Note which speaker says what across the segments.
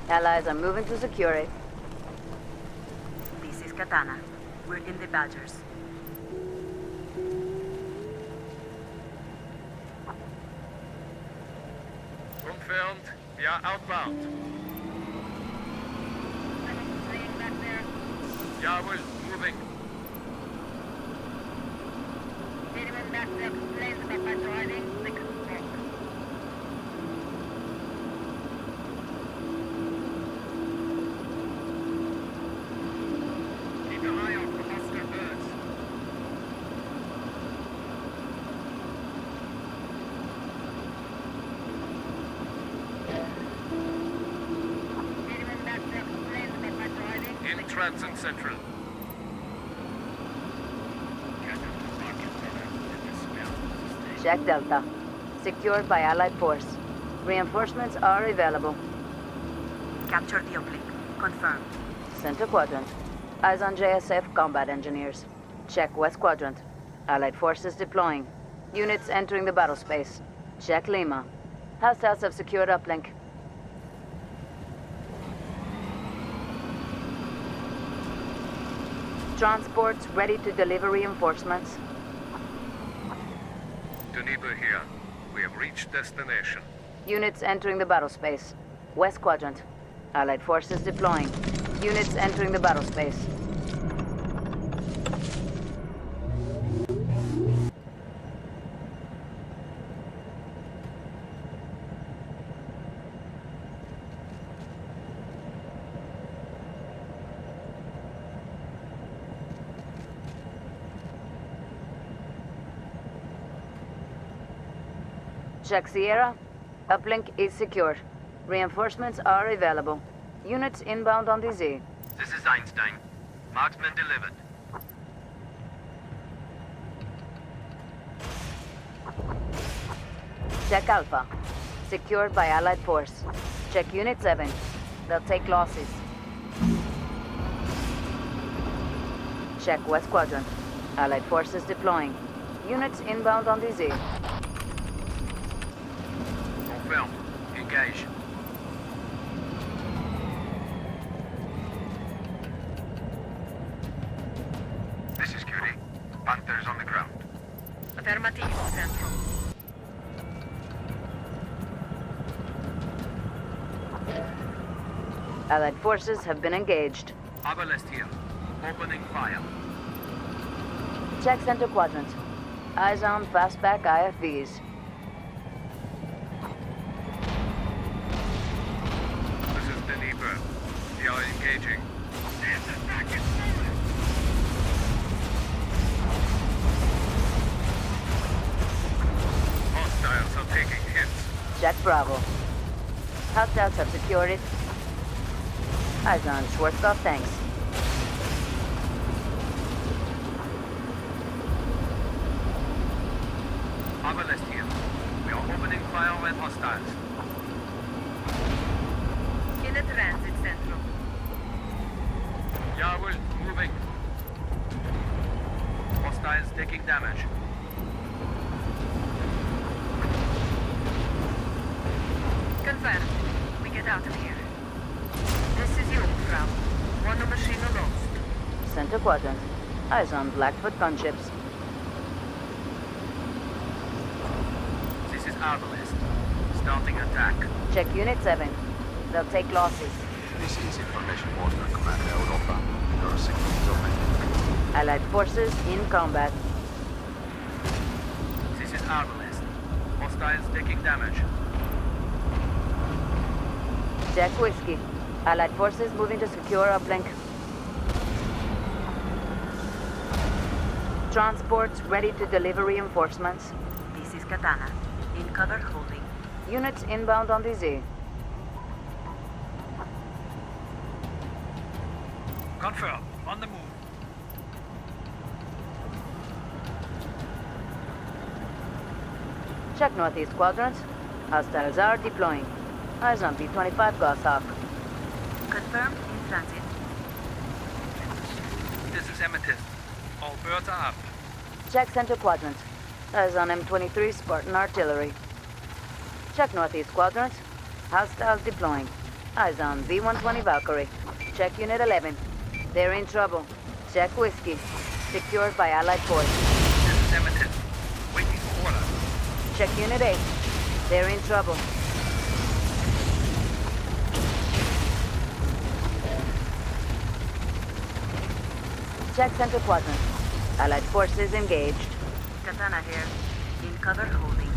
Speaker 1: Allies are moving to secure it.
Speaker 2: This is Katana. We're in the Badgers.
Speaker 3: Confirmed. We are outbound. Jawohl, moving. Keep your eye out for hostile birds. In transit central.
Speaker 1: Check Delta. Secured by Allied force. Reinforcements are available.
Speaker 2: Capture the oblique. Confirmed.
Speaker 1: Center quadrant. Eyes on JSF combat engineers. Check West quadrant. Allied forces deploying. Units entering the battle space. Check Lima. Hostiles have secured uplink. Transports ready to deliver reinforcements.
Speaker 3: Deniba here. We have reached destination.
Speaker 1: Units entering the battle space. West quadrant. Allied forces deploying. Units entering the battle space. Check Sierra. Uplink is secured. Reinforcements are available. Units inbound on the Z.
Speaker 4: This is Einstein. Marksman delivered.
Speaker 1: Check Alpha. Secured by Allied force. Check Unit 7. They'll take losses. Check West Quadrant. Allied forces deploying. Units inbound on the Z.
Speaker 4: Confirmed. Engage. This is Curie. Panther's on the ground.
Speaker 2: Affirmative, Central.
Speaker 1: Allied forces have been engaged.
Speaker 4: Abalest here. Opening fire.
Speaker 1: Check Center Quadrant. Eyes on fastback IFVs.
Speaker 3: This is Deniba. We are engaging. Hostiles are taking hits.
Speaker 1: Check Bravo. Hostiles have secured it. Eyes on Schwarzkopf tanks.
Speaker 4: Abalest here. We are opening fire on hostiles.
Speaker 2: In a transit, Central.
Speaker 3: Jawohl, moving.
Speaker 4: Hostiles taking damage.
Speaker 2: Confirmed. We get out of here. This is Jungfrau. One machine lost.
Speaker 1: Center Quadrant. Eyes on Blackfoot gunships.
Speaker 4: This is Abalest. Starting attack.
Speaker 1: Check Unit 7. They'll take losses.
Speaker 5: This is Information Order, Commander Europa. Your signal is open.
Speaker 1: Allied forces in combat.
Speaker 4: This is Abalest. Hostiles taking damage.
Speaker 1: Check Whiskey. Allied forces moving to secure uplink. Transports ready to deliver reinforcements.
Speaker 2: This is Katana. In cover, holding.
Speaker 1: Units inbound on the Z.
Speaker 4: Confirm. On the move.
Speaker 1: Check Northeast Quadrant. Hostiles are deploying. Eyes on B-25 Goshawk.
Speaker 2: Confirmed in transit.
Speaker 4: This is Amethyst. All birds are up.
Speaker 1: Check Center Quadrant. Eyes on M23 Spartan artillery. Check Northeast Quadrant. Hostiles deploying. Eyes on V-120 Valkyrie. Check Unit 11. They're in trouble. Check Whiskey. Secured by Allied force.
Speaker 4: This is Eminem. Waiting for order.
Speaker 1: Check Unit 8. They're in trouble. Check Center Quadrant. Allied forces engaged.
Speaker 2: Katana here. In cover holding.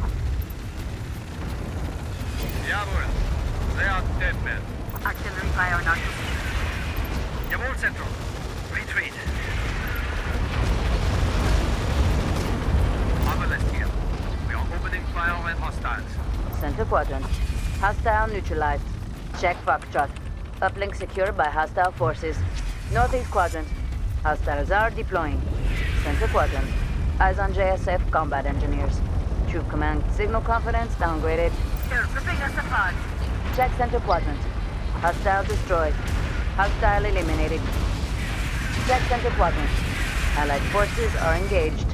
Speaker 3: Jawohl. They are dead men.
Speaker 2: Artillery fire not received.
Speaker 4: Jawohl, Central. Retreat. Arbalest here. We are opening fire on hostiles.
Speaker 1: Center Quadrant. Hostile neutralized. Check Foxtrot. Uplink secured by hostile forces. Northeast Quadrant. Hostiles are deploying. Center Quadrant. Eyes on JSF combat engineers. Troop command signal confidence downgraded.
Speaker 2: They're ripping us apart.
Speaker 1: Check Center Quadrant. Hostile destroyed. Hostile eliminated. Check Center Quadrant. Allied forces are engaged.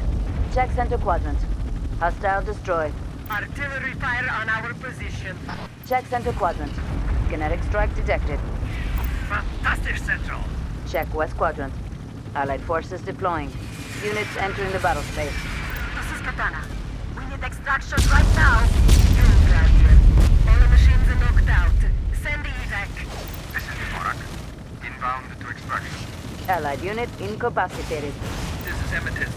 Speaker 1: Check Center Quadrant. Hostile destroyed.
Speaker 2: Artillery fire on our position.
Speaker 1: Check Center Quadrant. Kinetic strike detected.
Speaker 4: Fantastic, Central.
Speaker 1: Check West Quadrant. Allied forces deploying. Units entering the battle space.
Speaker 2: This is Katana. We need extraction right now. You, Guardian. All the machines are knocked out. Send the evac.
Speaker 5: This is Dvorak. Inbound to extraction.
Speaker 1: Allied unit incapacitated.
Speaker 4: This is Eminem.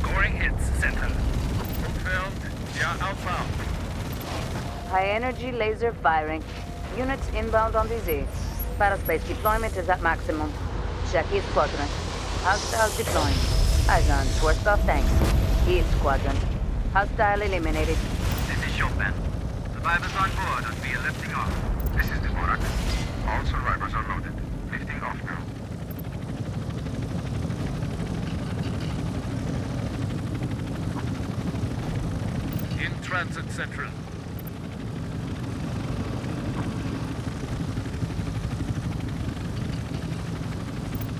Speaker 4: Scoring hits, Central.
Speaker 3: Confirmed. Yeah, outbound.
Speaker 1: High energy laser firing. Units inbound on VZ. Battlespace deployment is at maximum. Check East Quadrant. Hostiles deploying. Eyes on Schwarzkopf tanks. East Quadrant. Hostile eliminated.
Speaker 4: This is Chopin. Survivors on board and we are lifting off.
Speaker 5: This is Dvorak. All survivors are loaded. Lifting off now.
Speaker 3: In transit central.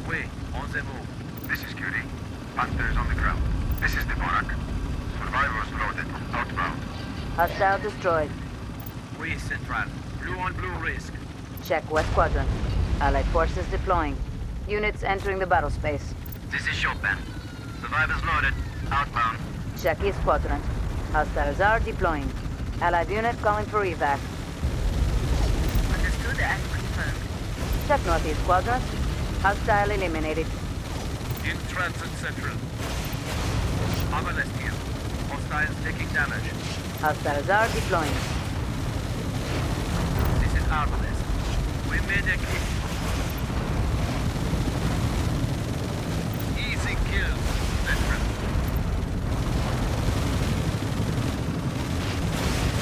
Speaker 4: Oui, on the move.
Speaker 5: This is QD. Panthers on the ground. This is Dvorak. Survivors loaded. Outbound.
Speaker 1: Hostile destroyed.
Speaker 4: Oui, Central. Blue on blue risk.
Speaker 1: Check West Quadrant. Allied forces deploying. Units entering the battle space.
Speaker 4: This is Chopin. Survivors loaded. Outbound.
Speaker 1: Check East Quadrant. Hostiles are deploying. Allied unit calling for evac.
Speaker 2: Understood and confirmed.
Speaker 1: Check Northeast Quadrant. Hostile eliminated.
Speaker 3: In transit central.
Speaker 4: Arbalest here. Hostiles taking damage.
Speaker 1: Hostiles are deploying.
Speaker 4: This is Arbalest. We made a kill.
Speaker 3: Easy kills. Central.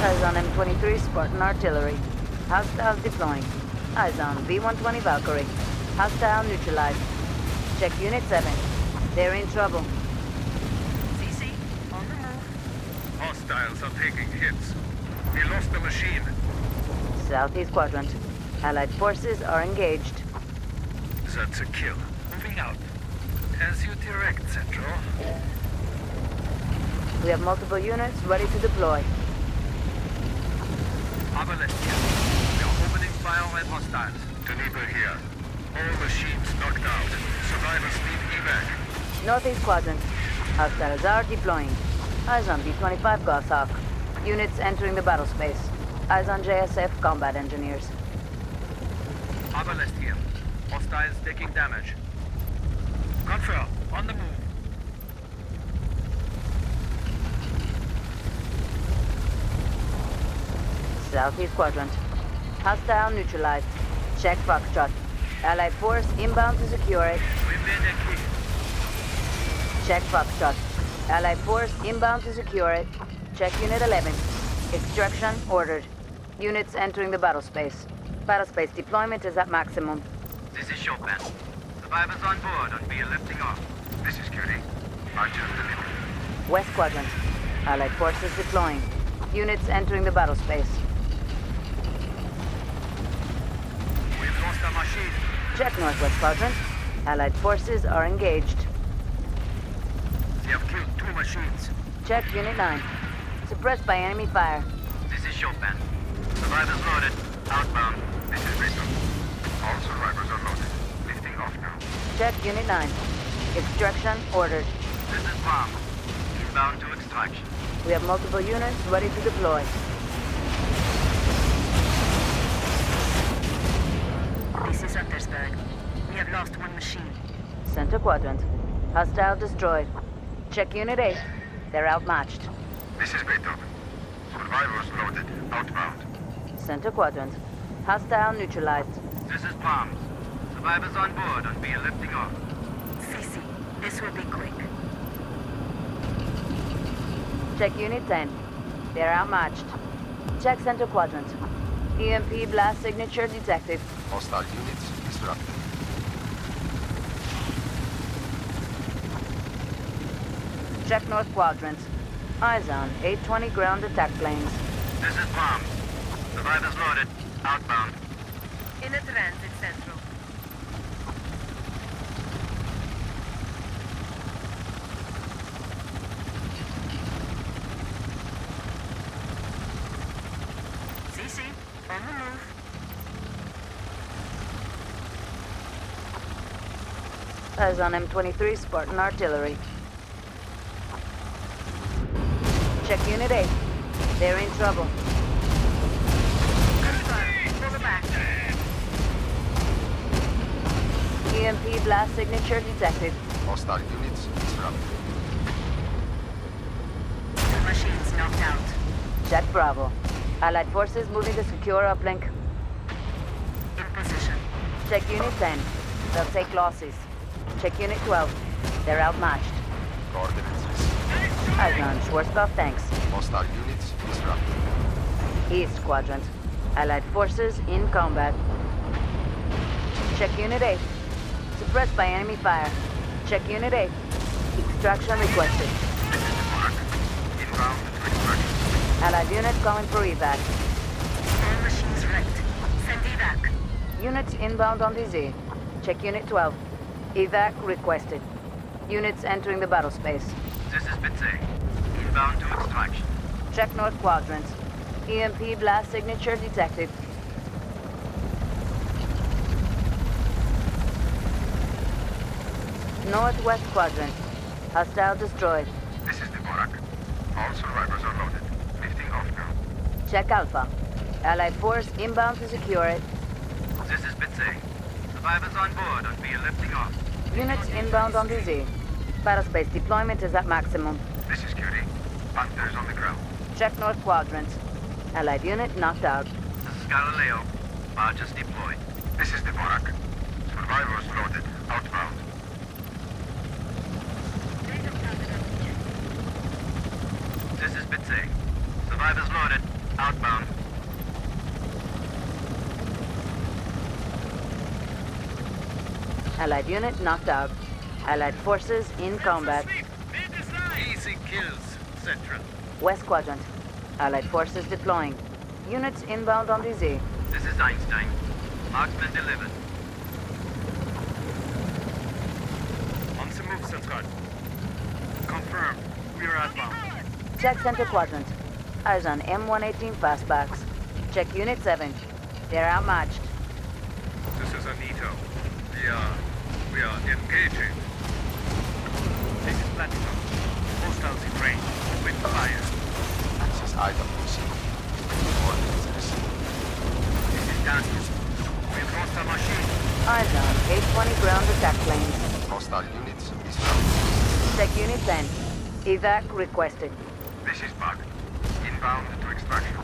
Speaker 1: Eyes on M23 Spartan artillery. Hostiles deploying. Eyes on V-120 Valkyrie. Hostile neutralized. Check Unit 7. They're in trouble.
Speaker 2: CC, on the move.
Speaker 3: Hostiles are taking hits. We lost the machine.
Speaker 1: Southeast Quadrant. Allied forces are engaged.
Speaker 3: That's a kill.
Speaker 4: Moving out. As you direct, Central.
Speaker 1: We have multiple units ready to deploy.
Speaker 4: Arbalest here. We are opening fire on hostiles.
Speaker 3: Geneva here. All machines knocked out. Survivors need evac.
Speaker 1: Northeast Quadrant. Hostiles are deploying. Eyes on B-25 Goshawk. Units entering the battle space. Eyes on JSF combat engineers.
Speaker 4: Arbalest here. Hostiles taking damage. Confirm. On the move.
Speaker 1: Southeast Quadrant. Hostile neutralized. Check Foxtrot. Allied force inbound to secure it.
Speaker 4: We made a kill.
Speaker 1: Check Foxtrot. Allied force inbound to secure it. Check Unit 11. Extraction ordered. Units entering the battle space. Battle space deployment is at maximum.
Speaker 4: This is Chopin. Survivors on board and we are lifting off.
Speaker 5: This is QD. Archer delivered.
Speaker 1: West Quadrant. Allied forces deploying. Units entering the battle space.
Speaker 4: We've lost our machine.
Speaker 1: Check Northwest Quadrant. Allied forces are engaged.
Speaker 4: We have killed 2 machines.
Speaker 1: Check Unit 9. Suppressed by enemy fire.
Speaker 4: This is Chopin. Survivors loaded. Outbound.
Speaker 5: This is Victor. All survivors are loaded. Lifting off now.
Speaker 1: Check Unit 9. Extraction ordered.
Speaker 4: This is Palm. Inbound to extraction.
Speaker 1: We have multiple units ready to deploy.
Speaker 2: This is Untersberg. We have lost one machine.
Speaker 1: Center quadrant. Hostile destroyed. Check Unit 8. They're outmatched.
Speaker 5: This is Victor. Survivors loaded. Outbound.
Speaker 1: Center quadrant. Hostile neutralized.
Speaker 4: This is Palms. Survivors on board and we are lifting off.
Speaker 2: CC, this will be quick.
Speaker 1: Check Unit 10. They're outmatched. Check center quadrant. EMP blast signature detected.
Speaker 5: Hostile units disrupted.
Speaker 1: Check north quadrant. Eyes on 820 ground attack planes.
Speaker 4: This is Palms. Survivors loaded. Outbound.
Speaker 2: In a transit central. CC, on the move.
Speaker 1: Eyes on M23 Spartan artillery. Check Unit 8. They're in trouble.
Speaker 2: Confirm. Pull back.
Speaker 1: EMP blast signature detected.
Speaker 5: Hostile units disrupted.
Speaker 2: The machine's knocked out.
Speaker 1: Check Bravo. Allied forces moving to secure uplink.
Speaker 2: In position.
Speaker 1: Check Unit 10. They'll take losses. Check Unit 12. They're outmatched.
Speaker 5: Coordinates received.
Speaker 1: Eyes on Schwarzkopf tanks.
Speaker 5: Hostile units disrupted.
Speaker 1: East quadrant. Allied forces in combat. Check Unit 8. Suppressed by enemy fire. Check Unit 8. Extraction requested.
Speaker 5: This is the mark. Inbound to extraction.
Speaker 1: Allied unit calling for evac.
Speaker 2: All machines wrecked. Send evac.
Speaker 1: Units inbound on DZ. Check Unit 12. Evac requested. Units entering the battle space.
Speaker 4: This is Bitsy. Inbound to extraction.
Speaker 1: Check north quadrant. EMP blast signature detected. Northwest quadrant. Hostile destroyed.
Speaker 5: This is the Borak. All survivors are loaded. Lifting off now.
Speaker 1: Check Alpha. Allied force inbound to secure it.
Speaker 4: This is Bitsy. Survivors on board and we are lifting off.
Speaker 1: Units inbound on DZ. Battlespace deployment is at maximum.
Speaker 5: This is QD. Panthers on the ground.
Speaker 1: Check north quadrant. Allied unit knocked out.
Speaker 4: This is Galileo. Barges deployed.
Speaker 5: This is the Borak. Survivors loaded. Outbound.
Speaker 4: This is Bitsy. Survivors loaded. Outbound.
Speaker 1: Allied unit knocked out. Allied forces in combat.
Speaker 4: Easy kills, Central.
Speaker 1: West quadrant. Allied forces deploying. Units inbound on DZ.
Speaker 4: This is Einstein. Marksman delivered. On the move, Central. Confirmed. We are outbound.
Speaker 1: Check center quadrant. Eyes on M118 fastbacks. Check Unit 7. They're outmatched.
Speaker 3: This is Anito. We are engaging.
Speaker 4: This is Platinum. Hostiles in range. With fire.
Speaker 5: This is IWC. Coordinates received.
Speaker 4: This is Daniel. We've lost our machine.
Speaker 1: Eyes on 820 ground attack planes.
Speaker 5: Hostile units disrupted.
Speaker 1: Check Unit 10. Evac requested.
Speaker 5: This is Bug. Inbound to extraction.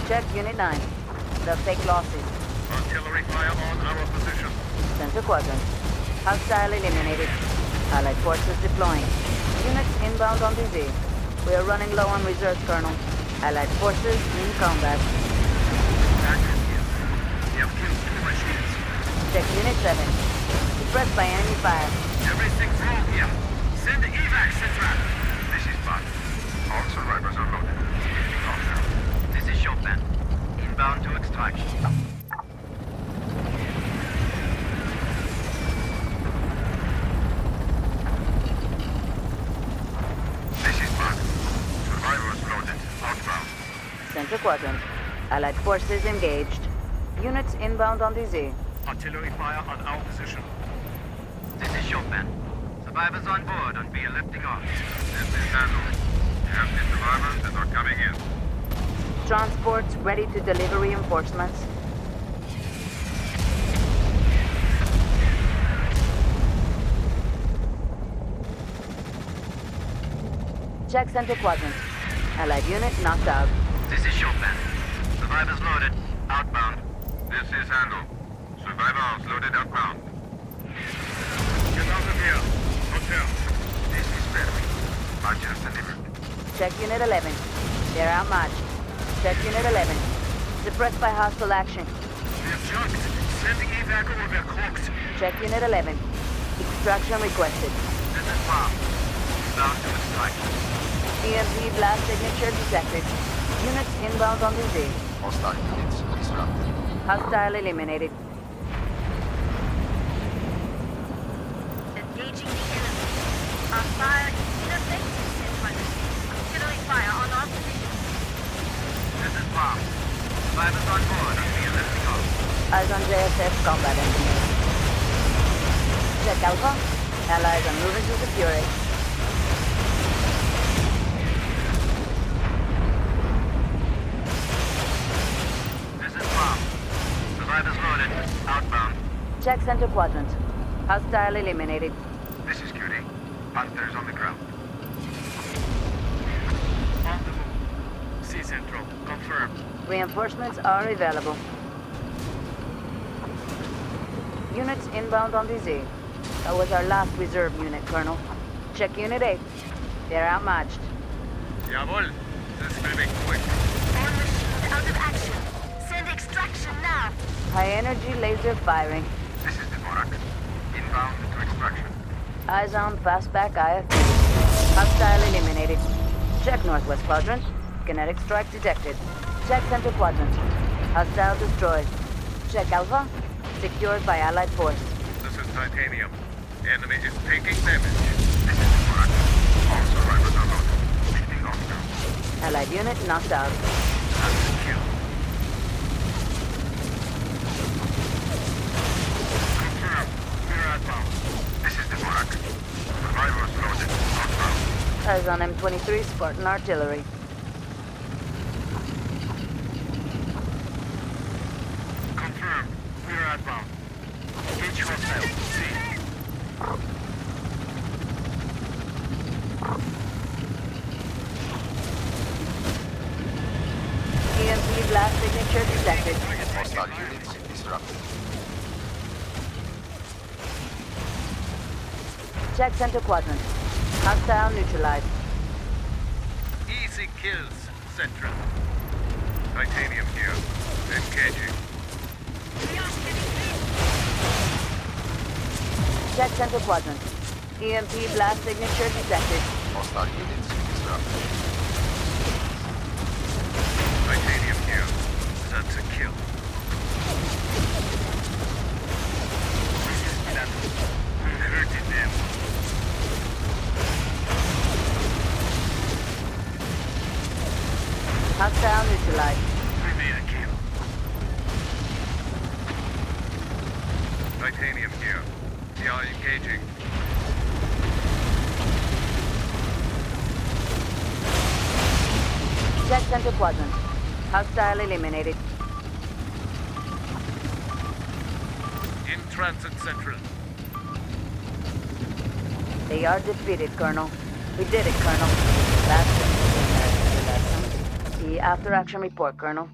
Speaker 1: Check Unit 9. They'll take losses.
Speaker 3: Artillery fire on our position.
Speaker 1: Center quadrant. Hostile eliminated. Allied forces deploying. Units inbound on DZ. We are running low on reserves, Colonel. Allied forces in combat.
Speaker 4: Daniel here. We have killed 2 machines.
Speaker 1: Check Unit 7. Suppressed by enemy fire.
Speaker 4: Everything's wrong here. Send the evac, Central.
Speaker 5: This is Bug. All survivors are loaded. Lifting off now.
Speaker 4: This is Chopin. Inbound to extraction.
Speaker 5: This is Bug. Survivors loaded. Outbound.
Speaker 1: Center quadrant. Allied forces engaged. Units inbound on DZ.
Speaker 4: Artillery fire on our position.
Speaker 5: This is Chopin. Survivors on board and we are lifting off. This is Handle. Captain survivors that are coming in.
Speaker 1: Transports ready to deliver reinforcements. Check center quadrant. Allied unit knocked out.
Speaker 5: This is Chopin. Survivors loaded. Outbound. This is Handle. Survivors loaded outbound.
Speaker 4: Get out of here. Hotel.
Speaker 5: This is Berry. Archers delivered.
Speaker 1: Check unit 11. They're outmatched. Check unit 11. Suppressed by hostile action.
Speaker 4: We're junked. Sending evac or we're cloaked.
Speaker 1: Check unit 11. Extraction requested.
Speaker 5: This is Bomb. Bound to extraction.
Speaker 1: EMP blast signature detected. Units inbound on DZ.
Speaker 5: Hostile units disrupted.
Speaker 1: Hostile eliminated.
Speaker 2: Engaging the enemy. Our fire is ineffective, Central. Artillery fire on our position.
Speaker 5: This is Bomb. Survivors on board and we are lifting off.
Speaker 1: Eyes on JSF combat engineers. Check Alpha. Allies are moving to secure it.
Speaker 5: This is Bomb. Survivors loaded. Outbound.
Speaker 1: Check center quadrant. Hostile eliminated.
Speaker 5: This is QD. Hunters on the ground.
Speaker 4: On the move. C Central. Confirmed.
Speaker 1: Reinforcements are available. Units inbound on DZ. That was our last reserve unit, Colonel. Check Unit 8. They're outmatched.
Speaker 4: Jawohl. This will be quick.
Speaker 2: All machines out of action. Send extraction now.
Speaker 1: High energy laser firing.
Speaker 5: This is the Borak. Inbound to extraction.
Speaker 1: Eyes on fastback IFV. Hostile eliminated. Check northwest quadrant. Kinetic strike detected. Check center quadrant. Hostile destroyed. Check Alpha. Secured by Allied force.
Speaker 4: This is Titanium. Enemy is taking damage.
Speaker 5: This is the Borak. All survivors are loaded. Lifting off now.
Speaker 1: Allied unit knocked out.
Speaker 4: That's a kill. Confirmed. We're outbound.
Speaker 5: This is the Borak. Survivors loaded. Outbound.
Speaker 1: Eyes on M23 Spartan artillery.
Speaker 4: Confirmed. We're outbound. Engage hostile. C.
Speaker 1: EMP blast signature detected.
Speaker 5: Hostile units disrupted.
Speaker 1: Check center quadrant. Hostile neutralized.
Speaker 4: Easy kills, Central. Titanium here. Engaging.
Speaker 1: Check center quadrant. EMP blast signature detected.
Speaker 5: Hostile units disrupted.
Speaker 4: Titanium here. That's a kill. We're hurting them.
Speaker 1: Hostile neutralized.
Speaker 4: We made a kill. Titanium here. We are engaging.
Speaker 1: Check center quadrant. Hostile eliminated.
Speaker 4: In transit, Central.
Speaker 1: They are defeated, Colonel. We did it, Colonel. That's the lesson. The after-action report, Colonel.